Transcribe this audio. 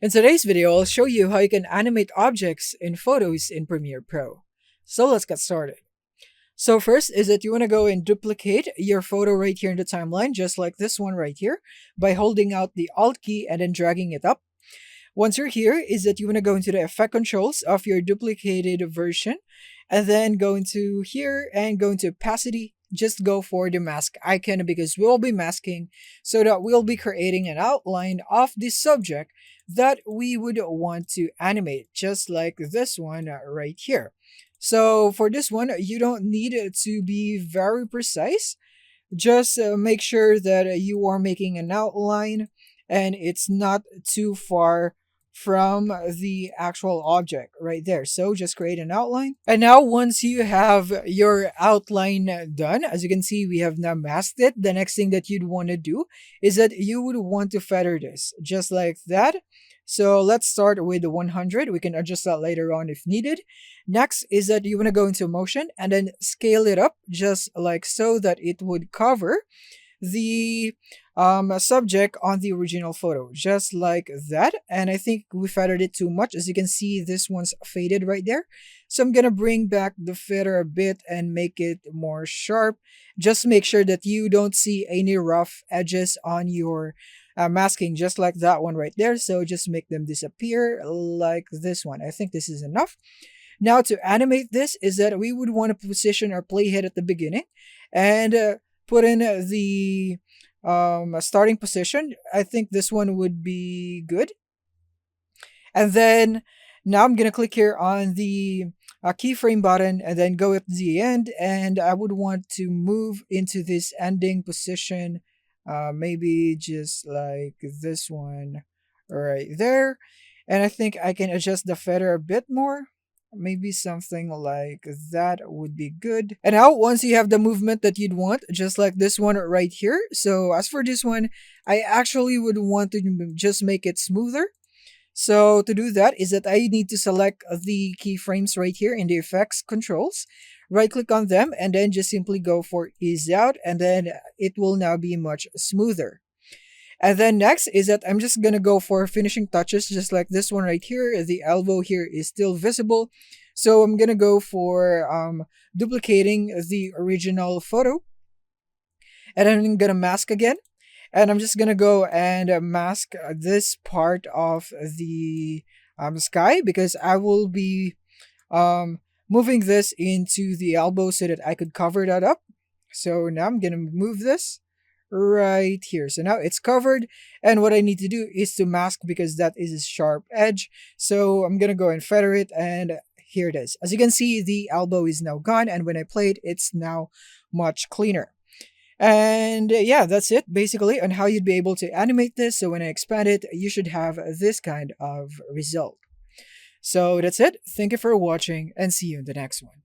In today's video, I'll show you how you can animate objects in photos in Premiere Pro. So let's get started. So first is that you want to go and duplicate your photo right here in the timeline, just like this one right here, by holding out the Alt key and then dragging it up. Once you're here, is that you want to go into the effect controls of your duplicated version, and then go into here and go into opacity. Just go for the mask icon because we'll be masking so that we'll be creating an outline of the subject that we would want to animate, just like this one right here. So for this one, you don't need it to be very precise. Just make sure that you are making an outline and it's not too far from the actual object right there. So just create an outline. And now once you have your outline done, as you can see, we have now masked it. The next thing that you'd want to do is that you would want to feather this just like that. So let's start with the 100. We can adjust that later on if needed. Next is that you want to go into motion and then scale it up just like so that it would cover the subject on the original photo, just like that. And I think we feathered it too much. As you can see, this one's faded right there. So I'm gonna bring back the feather a bit and make it more sharp. Just make sure that you don't see any rough edges on your masking, just like that one right there. So just make them disappear like this one. I think this is enough. Now to animate this is that we would want to position our playhead at the beginning and put in the starting position. I think this one would be good. And then now I'm going to click here on the keyframe button and then go at the end. And I would want to move into this ending position, maybe just like this one right there. And I think I can adjust the feather a bit more. Maybe something like that would be good. And now once you have the movement that you'd want, just like this one right here. So as for this one, I actually would want to just make it smoother. So to do that is that I need to select the keyframes right here in the effects controls. Right click on them and then just simply go for ease out, and then it will now be much smoother. And then next is that I'm just going to go for finishing touches, just like this one right here. The elbow here is still visible. So I'm going to go for duplicating the original photo. And then I'm going to mask again. And I'm just going to go and mask this part of the sky because I will be moving this into the elbow so that I could cover that up. So now I'm going to move this right here. So now it's covered, and what I need to do is to mask because that is a sharp edge. So I'm gonna go and feather it, and here it is. As you can see, the elbow is now gone, and when I play it, it's now much cleaner. And yeah, that's it basically on how you'd be able to animate this. So when I expand it, you should have this kind of result. So that's it. Thank you for watching and see you in the next one.